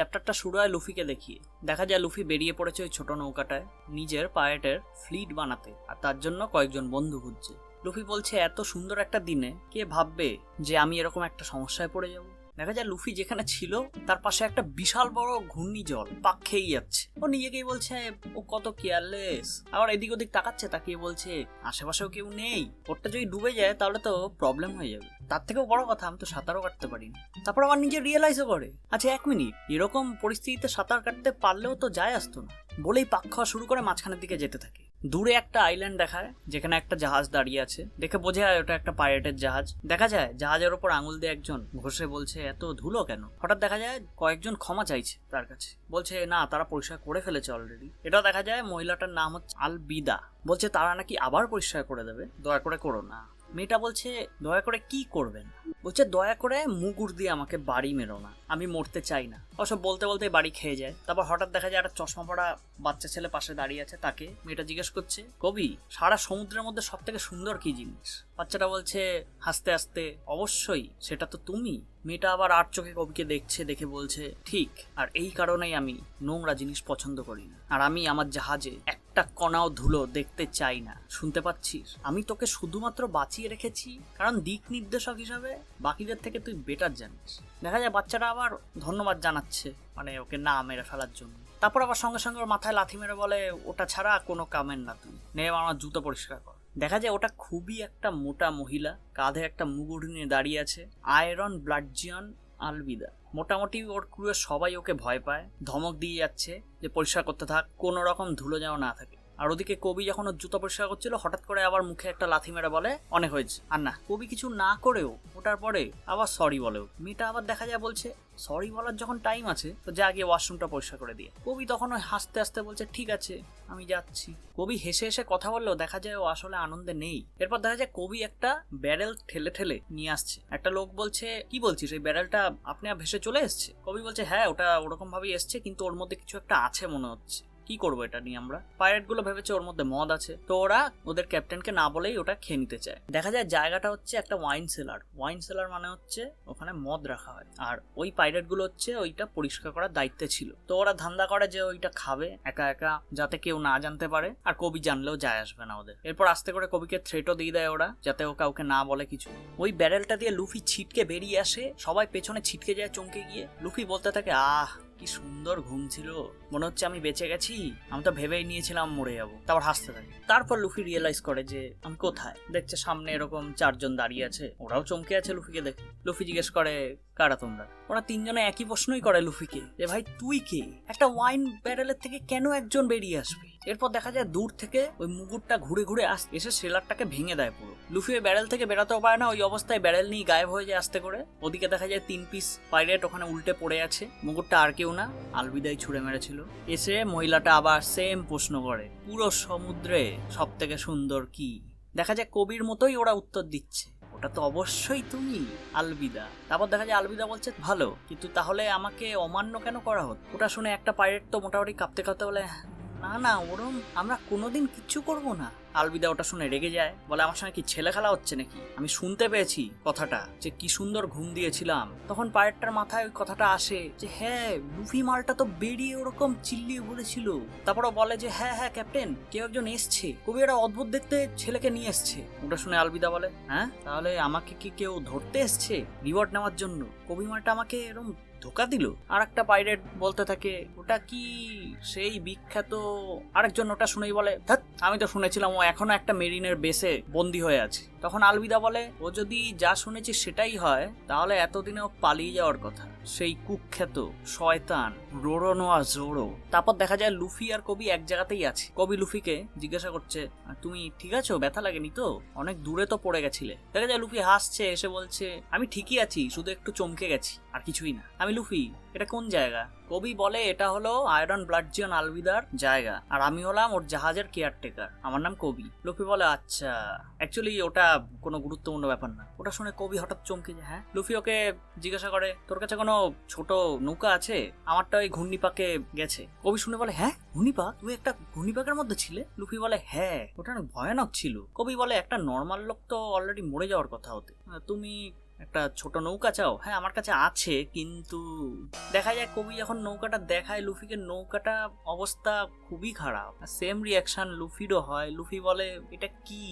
চ্যাপ্টারটা শুরু হয় লুফিকে দেখিয়ে। দেখা যায় লুফি বেরিয়ে পড়েছে ওই ছোট নৌকাটায় নিজের পাইরেটের ফ্লিট বানাতে, আর তার জন্য কয়েকজন বন্ধু খুঁজছে। লুফি বলছে এত সুন্দর একটা দিনে কে ভাববে যে আমি এরকম একটা সমস্যায় পড়ে যাব। দেখা যায় লুফি যেখানে ছিল তার পাশে একটা বিশাল বড় ঘূর্ণিঝড় পাক খেয়েই যাচ্ছে। ও নিজেকেই বলছে ও কত কেয়ারলেস, আবার এদিক ওদিক তাকাচ্ছে, তাকিয়ে বলছে আশেপাশেও কেউ নেই, ওটা যদি ডুবে যায় তাহলে তো প্রবলেম হয়ে যাবে। তার থেকেও বড় কথা আমি তো সাঁতারও কাটতে পারি না। তারপর আমার নিজে রিয়েলাইজও করে আচ্ছা 1 মিনিট, এরকম পরিস্থিতিতে সাঁতার কাটতে পারলেও তো যায় আসতো না। বলেই পাক খাওয়া শুরু করে মাঝখানের দিকে যেতে থাকে। দূরে একটা আইল্যান্ড দেখায় যেখানে একটা জাহাজ দাঁড়িয়ে আছে, দেখে বোঝা যায় ওটা একটা পাইরেটের জাহাজ। দেখা যায় জাহাজের ওপর আঙুল দিয়ে একজন ঘষে বলছে এত ধুলো কেন। হঠাৎ দেখা যায় কয়েকজন ক্ষমা চাইছে তার কাছে, বলছে না তারা পরিষ্কার করে ফেলেছে অলরেডি। এটা দেখা যায় মহিলাটার নাম হচ্ছে আলবিদা, বলছে তারা নাকি আবার পরিষ্কার করে দেবে, দয়া করে করো না। মেয়েটা বলছে দয়া করে কি করবেন, বলছে দয়া করে মুগুর দিয়ে আমাকে বাড়ি মেরো না, আমি মরতে চাই না। অবশ্য বলতে বলতে বাড়ি খেয়ে যায়। তারপর হঠাৎ দেখা যায় একটা চশমা পড়া বাচ্চা ছেলে পাশে দাঁড়িয়ে আছে, তাকে মেয়েটা জিজ্ঞেস করছে কবি সারা সমুদ্রের মধ্যে সব থেকে সুন্দর কি জিনিস। বাচ্চাটা বলছে হাসতে হাসতে অবশ্যই সেটা তো তুমি। মেয়েটা আবার আর চোখে কবিকে দেখছে, দেখে বলছে ঠিক, আর এই কারণেই আমি নোংরা জিনিস পছন্দ করি না, আর আমি আমার জাহাজে একটা কণাও ধুলো দেখতে চাই না। শুনতে পাচ্ছিস, আমি তোকে শুধুমাত্র বাঁচিয়ে রেখেছি কারণ দিক নির্দেশক হিসাবে বাকিদের থেকে তুই বেটার জানিস। দেখা যায় বাচ্চাটা আবার ধন্যবাদ জানাচ্ছে, মানে ওকে না মেরে ফেলার জন্য। তারপর আবার সঙ্গে সঙ্গে ওর মাথায় লাথি মেরে বলে ওটা ছাড়া কোনো কামের না, তুই নে আমার জুতো পরিষ্কার কর। দেখা যায় ওটা খুবই একটা মোটা মহিলা, কাঁধে একটা মুগুর নিয়ে দাঁড়িয়ে আছে, আয়রন ব্লাডজিয়ান আলবিদা। মোটামুটি ওর ক্রুয়ের সবাই ওকে ভয় পায়, ধমক দিয়ে যাচ্ছে যে পরিষ্কার করতে থাক, কোনো রকম ধুলো যেন না থাকে। আর ওদিকে কবি যখন ওর জুতো পরিষ্কার করছিল হঠাৎ করে আবার মুখে একটা লাথি মেরে বলে অনেক হয়েছে আর না। কবি কিছু না করেও ওটার পরে আবার সরি বলেও। মেয়েটা আবার দেখা যায় বলছে সরি বলার যখন টাইম আছে তো যা গিয়ে ওয়াশরুমটা পরিষ্কার করে দিয়ে। কবি তখন ওই হাসতে হাসতে বলছে ঠিক আছে আমি যাচ্ছি। কবি হেসে হেসে কথা বললেও দেখা যায় ও আসলে আনন্দে নেই। এরপর দেখা যায় কবি একটা ব্যারেল ঠেলে ঠেলে নিয়ে আসছে। একটা লোক বলছে কি বলছিস, এই ব্যারেলটা আপনি ভেসে চলে এসছে? কবি বলছে হ্যাঁ ওটা ওরকম ভাবেই এসছে, কিন্তু ওর মধ্যে কিছু একটা আছে মনে হচ্ছে, কি করবো এটা নিয়ে আমরা। পাইরেট গুলো ভেবেছে ওর মধ্যে মদ আছে, তো ওরা ওদের ক্যাপ্টেনকে না বলেই ওটা খেয়ে নিতে চায়। দেখা যায় জায়গাটা হচ্ছে একটা ওয়াইন সেলার। ওয়াইন সেলার মানে হচ্ছে ওখানে মদ রাখা হয়, আর ওই পাইরেট গুলো হচ্ছে ওইটা পরিষ্কার করার দায়িত্বে ছিল। তো ওরা ধান্দা করে যে ওইটা খাবে একা একা, যাতে কেউ না জানতে পারে, আর কবি জানলেও যায় আসবে না ওদের। এরপর আস্তে করে কবিকে থ্রেটও দিয়ে দেয় ওরা, যাতে ও কাউকে না বলে কিছু। ওই ব্যারেলটা দিয়ে লুফি ছিটকে বেরিয়ে আসে, সবাই পেছনে ছিটকে যায় চমকে গিয়ে। লুফি বলতে থাকে আহ কি সুন্দর ঘুম ছিল, মনে হচ্ছে আমি বেঁচে গেছি, আমি তো ভেবেই নিয়েছিলাম মরে যাবো। তারপর হাসতে থাকে। তারপর লুফি রিয়েলাইজ করে যে আমি কোথায়। দেখছে সামনে এরকম 4 জন দাঁড়িয়ে আছে, ওরাও চমকে আছে লুফিকে দেখে। লুফি জিজ্ঞেস করে কারা তোমরা? ওরা 3 জনে একই প্রশ্নই করে লুফিকে, যে ভাই তুই কে, একটা ওয়াইন ব্যারেলের থেকে কেন একজন বেরিয়ে আসবে? এরপর দেখা যায় দূর থেকে ওই মুগুরটা ঘুরে ঘুরে এসে সেলারটাকে ভেঙে দেয় পুরো। লুফি ওই ব্যারেল থেকে বেরাতেও পারে না, ওই অবস্থায় ব্যারেল নিয়ে গায়েব হয়ে যায় আস্তে করে। ওদিকে দেখা যায় 3 পিস পাইরেট ওখানে উল্টে পড়ে আছে। মুগুরটা আর কেউ না, আলবিদাই ছুঁড়ে মেরেছিল। এসে মহিলাটা আবার সেম প্রশ্ন করে, পুরো সমুদ্রে সব থেকে সুন্দর কি? দেখা যায় কবির মতোই ওরা উত্তর দিচ্ছে, ওটা তো অবশ্যই তুমি আলবিদা। তারপর দেখা যায় আলবিদা বলছে ভালো, কিন্তু তাহলে আমাকে অমান্য কেন করা হতো? ওটা শুনে একটা পাইরেট তো মোটামুটি কাঁপতে কাঁপতে বলে না না ওরম আমরা কোনোদিন কিচ্ছু করবো না। আলবিদা ওটা শুনে রেগে যায়, বলে আমার সঙ্গে কি ছেলে খেলা হচ্ছে নাকি? আমি শুনতে পেয়েছি কথাটা যে কি সুন্দর ঘুম দিয়েছিলাম। তখন পাইরেটটার মাথায় ওই কথাটা আসে যে হ্যাঁ লুফি মালটা তো বেরিয়ে ওরকম চিল্লিয়ে বলেছিল। তারপরও বলে যে হ্যাঁ হ্যাঁ ক্যাপ্টেন কেউ একজন এসছে, কবি একটা অদ্ভুত দেখতে ছেলেকে নিয়ে এসছে। ওটা শুনে আলবিদা বলে হ্যাঁ তাহলে আমাকে কি কেউ ধরতে এসছে রিওয়ার্ড নেওয়ার জন্য? কবি মালটা আমাকে এরকম ধোকা দিল। আর একটা পাইরেট বলতে থাকে ওটা কি সেই বিখ্যাত? আরেকজন ওটা শুনেই বলে ধ্যাৎ আমি তো শুনেছিলাম ও এখনো একটা মেরিনের বেসে বন্দী হয়ে আছে। তখন আলবিদা বলে ও যদি যা শুনেছি সেটাই হয় তাহলে এতদিনেও পালিয়ে যাওয়ার কথা, সেই কুখ্যাত শয়তান রোরোনোয়া জোরো। তারপর দেখা যায় লুফি আর কবি এক জায়গাতেই আছে। কবি লুফিকে জিজ্ঞাসা করছে তুমি ঠিক আছো, ব্যথা লাগেনি তো? অনেক দূরে তো পড়ে গেছিলে। দেখা যায় লুফি হাসছে, এসে বলছে আমি ঠিকই আছি, শুধু একটু চমকে গেছি, আর কিছুই না। আমি লুফি এটা কোন জায়গা? কবি বলে এটা হলো আয়রন ব্লাডজিয়ান আলবিদার জায়গা, আর আমি হলাম ওর জাহাজের কেয়ারটেকার, আমার নাম কবি। লুফি বলে আচ্ছা অ্যাকচুয়ালি ওটা কোনো গুরুত্বপূর্ণ ব্যাপার না। ওটা শুনে কবি হঠাৎ চমকে যায়। হ্যাঁ? লুফি ওকে জিজ্ঞাসা করে তোর কাছে কোনো ছোট নৌকা আছে? আমারটা ওই ঘূর্ণিপাকে গেছে। কবি শুনে বলে হ্যাঁ ঘূর্ণিপাক? তুমি একটা ঘূর্ণিপাকের মধ্যে ছিলে? লুফি বলে হ্যাঁ ওটা অনেক ভয়ানক ছিল। কবি বলে একটা নর্মাল লোক তো অলরেডি মরে যাওয়ার কথা হতে, তুমি একটা ছোট নৌকা চাও? হ্যাঁ আমার কাছে আছে, কিন্তু দেখা যায় কবি যখন নৌকাটা দেখায় লুফিকে, নৌকাটা অবস্থা খুবই খারাপ। সেম রিয়াকশন লুফিরও হয়। লুফি বলে এটা কি,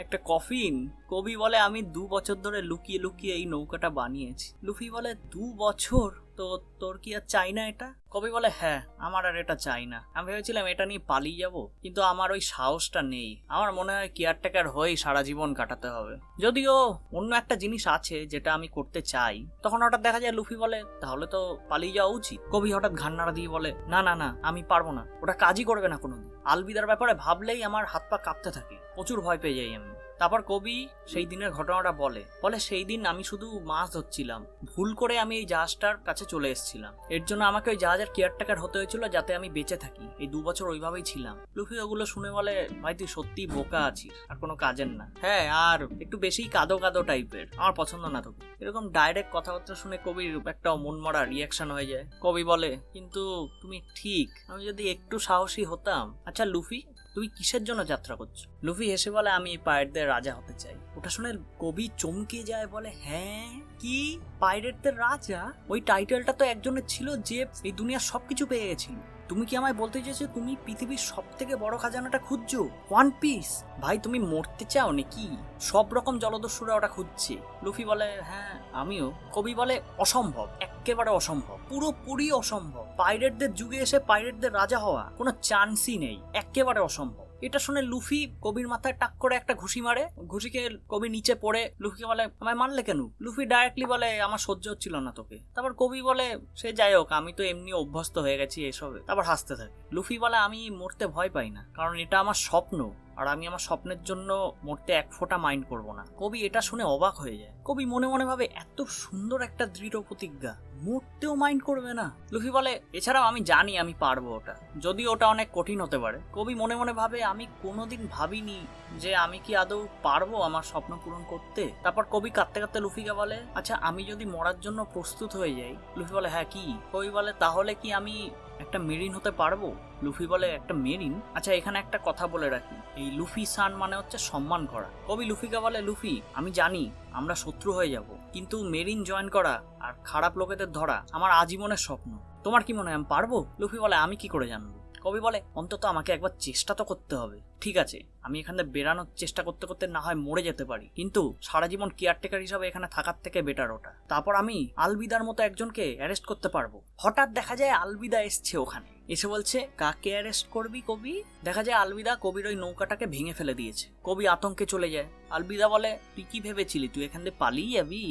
একটা কফিন? কবি বলে আমি 2 বছর ধরে লুকিয়ে লুকিয়ে এই নৌকাটা বানিয়েছি। লুফি বলে 2 বছর? তো তোর কি আর চাই না এটা? কবি বলে হ্যাঁ আমার আর এটা চাই না। আমি ভেবেছিলাম এটা নিয়ে পালিয়ে যাব, কিন্তু আমার ওই সাহসটা নেই। আমার মনে হয় কেয়ারটেকার হয়েই সারা জীবন কাটাতে হবে। যদিও অন্য একটা জিনিস আছে যেটা আমি করতে চাই। তখন হঠাৎ দেখা যায় লুফি বলে তাহলে তো পালিয়ে যাওয়া উচিত। কবি হঠাৎ ঘাড় নাড়া দিয়ে বলে না না না, আমি পারবো না, ওটা কাজই করবে না কোনোদিন। আলবিদার ব্যাপারে ভাবলেই আমার হাত পা কাঁপতে থাকে, প্রচুর ভয় পেয়ে যাই আমি। তারপর কবি সেই দিনের ঘটনাটা বলে সেই দিন আমি শুধু মাছ ধরছিলাম, ভুল করে আমি এই জাহাজটার কাছে চলে এসেছিলাম। এর জন্য আমাকে ওই জাহাজের কেয়ারটেকার হতে হয়েছিল যাতে আমি বেঁচে থাকি। এই 2 বছর ওইভাবেই ছিলাম। লুফি ওগুলো শুনে বলে ভাই তুই সত্যি বোকা আছিস, আর কোনো কাজের না। হ্যাঁ আর একটু বেশি কাদো কাদো টাইপের, আমার পছন্দ না তোকে। এরকম ডাইরেক্ট কথাবার্তা শুনে কবির একটা মন মরা রিয়াকশন হয়ে যায়। কবি বলে কিন্তু তুমি ঠিক, আমি যদি একটু সাহসী হতাম। আচ্ছা লুফি, তুমি কিসের জন্য যাত্রা করছো? লুফি হেসে বলে আমি পাইরেটদের রাজা হতে চাই। ওটা শুনে কবি চমকে যায়, বলে হ্যাঁ কি, পাইরেটদের রাজা? ওই টাইটেলটা তো একজনের ছিল যে এই দুনিয়ার সবকিছু পেয়ে গেছিল। তুমি কি আমায় বলতে চেয়েছো তুমি পৃথিবীর সব থেকে বড় খাজানাটা খুঁজছো? One piece? ভাই তুমি মরতে চাও নাকি? সব রকম জলদস্যুরা ওটা খুঁজছে। লুফি বলে হ্যাঁ আমিও। কবি বলে অসম্ভব, একেবারে অসম্ভব, পুরোপুরি অসম্ভব। পাইরেটদের যুগে এসে পাইরেটদের রাজা হওয়া কোনো চান্সই নেই, একেবারে অসম্ভব। এটা শুনে লুফি কবির মাথায় টাক করে একটা ঘুষি মারে। ঘুষিকে কবি নিচে পড়ে লুফিকে বলে আমায় মারলে কেন? লুফি ডাইরেক্টলি বলে আমার সহ্য হচ্ছিল না তোকে। তারপর কবি বলে সে যাই হোক, আমি তো এমনি অভ্যস্ত হয়ে গেছি এসবে। তারপর হাসতে থাকে। লুফি বলে আমি মরতে ভয় পাই না, কারণ এটা আমার স্বপ্ন, আর আমি আমার স্বপ্নের জন্য মরতে এক ফোঁটা মাইন্ড করব না। কবি এটা শুনে অবাক হয়ে যায়। কবি মনে মনে ভাবে এত সুন্দর একটা দৃঢ় প্রতিজ্ঞা, মরতেও মাইন্ড করবে না। লুফি বলে এছাড়াও আমি জানি আমি পারবো ওটা, যদি ওটা অনেক কঠিন হতে পারে। কবি মনে মনে ভাবে আমি কোনোদিন ভাবিনি যে আমি কি আদৌ পারবো আমার স্বপ্ন পূরণ করতে। তারপর কবি কাঁদতে কাঁদতে লুফিকে বলে আচ্ছা আমি যদি মরার জন্য প্রস্তুত হয়ে যাই? লুফি বলে হ্যাঁ কি? কবি বলে তাহলে কি আমি একটা মেরিন হতে পারবো? লুফি বলে একটা মেরিন? আচ্ছা এখানে একটা কথা বলে রাখি, এই লুফি সান মানে হচ্ছে সম্মান করা। কবি লুফিকে বলে লুফি আমি জানি আমরা শত্রু হয়ে যাব, কিন্তু মেরিন জয়েন করা আর খারাপ লোকেদের ধরা আমার আজীবনের স্বপ্ন। তোমার কি মনে হয় আমি পারবো? লুফি বলে আমি কি করে জানবো? কবি বলে অন্তত আমাকে একবার চেষ্টা তো করতে হবে। ঠিক আছে আমি এখানে বেরানোর চেষ্টা করতে করতে না হয় মরে যেতে পারি, কিন্তু সারা জীবন কেয়ারটেকার হিসাবে এখানে থাকার থেকে বেটার ওটা। তারপর আমি আলবিদার মতো একজনকে অ্যারেস্ট করতে পারবো। হঠাৎ দেখা যায় আলবিদা এসছে ওখানে, এসে বলছে কাকে অ্যারেস্ট করবি কবি? দেখা যায় আলবিদা কবির ওই নৌকাটাকে ভেঙে ফেলে দিয়েছে। কবি আতঙ্কে চলে যায়। আলবিদা বলে তুই কি ভেবেছিলি তুই এখান থেকে পালিয়ে যাবি?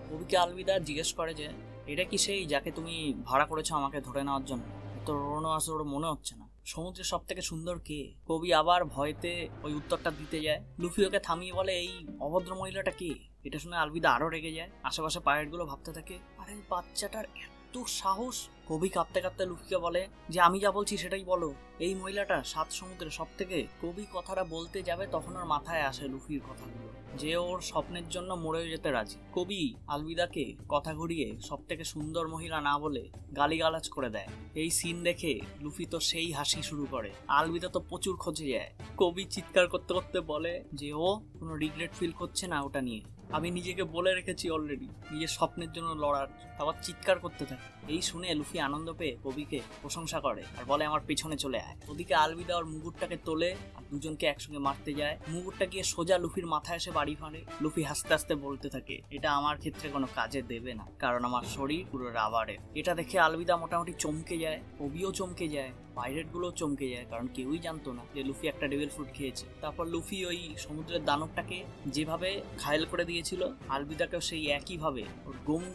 কবিকে আলবিদা জিজ্ঞেস করে যে এটা কি সেই যাকে তুমি ভাড়া করেছো আমাকে ধরে নেওয়ার জন্য? তোর রোনো আসর মনে হচ্ছে না। সমুদ্রের সব থেকে সুন্দর কে? কবি আবার ভয়তে ওই উত্তরটা দিতে যায়। লুফি ওকে থামিয়ে বলে এই অভদ্র মহিলাটা কে? এটা শুনে আলবিদা আরো রেগে যায়। আশেপাশে পাইরেটগুলো ভাবতে থাকে আরে বাচ্চাটার এত সাহস। কবি কাঁপতে কাঁপতে লুফিকে বলে যে আমি যা বলছি সেটাই বলো, এই মহিলাটা 7 সমুদ্রের সব থেকে। কবি কথাটা বলতে যাবে তখন ওর মাথায় আসে লুফির কথাগুলো, যে ওর স্বপ্নের জন্য মরে যেতে রাজি। কবি আলবিদাকে কথা ঘুরিয়ে সব থেকে সুন্দর মহিলা না বলে গালিগালাজ করে দেয়। এই সিন দেখে লুফি তো সেই হাসি শুরু করে। আলবিদা তো প্রচুর খোঁজে যায়। কবি চিৎকার করতে করতে বলে যে ও কোনো রিগ্রেট ফিল করছে না ওটা নিয়ে, আমি নিজেকে বলে রেখেছি অলরেডি নিজের স্বপ্নের জন্য লড়ার। আবার চিৎকার করতে থাকে। এই শুনে লুফি আনন্দ পেয়ে কবিকে প্রশংসা করে আর বলে আমার পেছনে চলে আয়। ওদিকে আলবিদা ওর মুগুরটাকে তোলে আর দুজনকে একসঙ্গে মারতে যায়। মুগুরটা গিয়ে সোজা লুফির মাথায় এসে বাড়ি ফাঁড়ে। লুফি হাসতে হাসতে বলতে থাকে এটা আমার ক্ষেত্রে কোনো কাজে দেবে না, কারণ আমার শরীর পুরো রাবারের। এটা দেখে আলবিদা মোটামুটি চমকে যায়, কবিও চমকে যায়, পাইরেটগুলো চমকে যায়, কারণ কেউই জানতো না যে লুফি একটা ডেভিল ফ্রুট খেয়েছে। তারপর লুফি ওই সমুদ্রের দানবটাকে যেভাবে ঘায়েল করে দিয়েছিল আলবিদাকেও সেই একইভাবে ওর গমু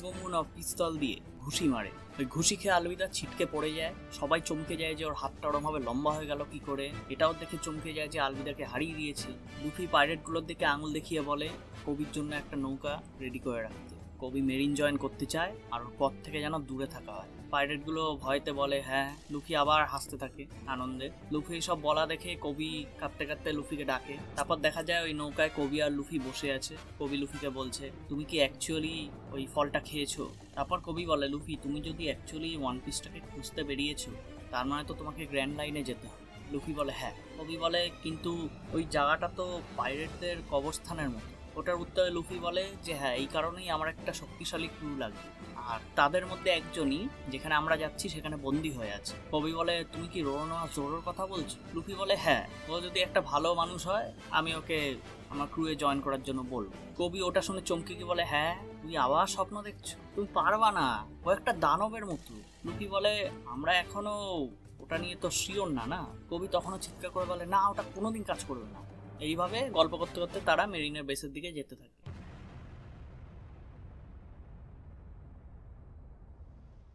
পিস্তল দিয়ে ঘুষি মারে। ওই ঘুষি খেয়ে আলবিদা ছিটকে পড়ে যায়। সবাই চমকে যায় যে ওর হাতটা ওরমভাবে লম্বা হয়ে গেল কি করে। এটাও দেখে চমকে যায় যে আলবিদাকে হারিয়ে দিয়েছে। লুফি পাইরেটগুলোর দিকে আঙুল দেখিয়ে বলে কবির জন্য একটা নৌকা রেডি করে রাখতে। কবি মেরিন জয়েন করতে চায় আর ওর পথ থেকে যেন দূরে থাকা হয়। পাইরেটগুলো ভয়তে বলে হ্যাঁ। লুফি আবার হাসতে থাকে আনন্দে। লুফি সব বলা দেখে কবি কাঁদতে কাঁদতে লুফিকে ডাকে। তারপর দেখা যায় ওই নৌকায় কবি আর লুফি বসে আছে। কবি লুফিকে বলছে তুমি কি অ্যাকচুয়ালি ওই ফলটা খেয়েছো? তারপর কবি বলে লুফি তুমি যদি অ্যাকচুয়ালি ওয়ান পিসটাকে খুঁজতে বেরিয়েছো তার মানে তো তোমাকে গ্র্যান্ড লাইনে যেতে হবে। লুফি বলে হ্যাঁ। কবি বলে কিন্তু ওই জায়গাটা তো পাইরেটদের কবরস্থানের মতো, ওটার উত্তরে লুফি বলে যে হ্যাঁ, এই কারণেই আমার একটা শক্তিশালী ক্রু লাগবে, আর তাদের মধ্যে একজনই যেখানে আমরা যাচ্ছি সেখানে বন্দী হয়ে আছে। কবি বলে তুমি কি রোনোনোয়া জোরোর কথা বলছো? লুফি বলে হ্যাঁ, ও যদি একটা ভালো মানুষ হয় আমি ওকে আমার ক্রুয়ে জয়েন করার জন্য বলবো। কবি ওটা শুনে চমকে গিয়ে বলে হ্যাঁ, তুই আবার স্বপ্ন দেখছো, তুমি পারবা না, ও একটা দানবের মতো। লুফি বলে আমরা এখনো ওটা নিয়ে তো শিওর না। কবি তখনও চিৎকার করে বলে না, ওটা কোনোদিন কাজ করবে না। এইভাবে গল্প করতে করতে তারা মেরিনের বেসের দিকে যেতে থাকে।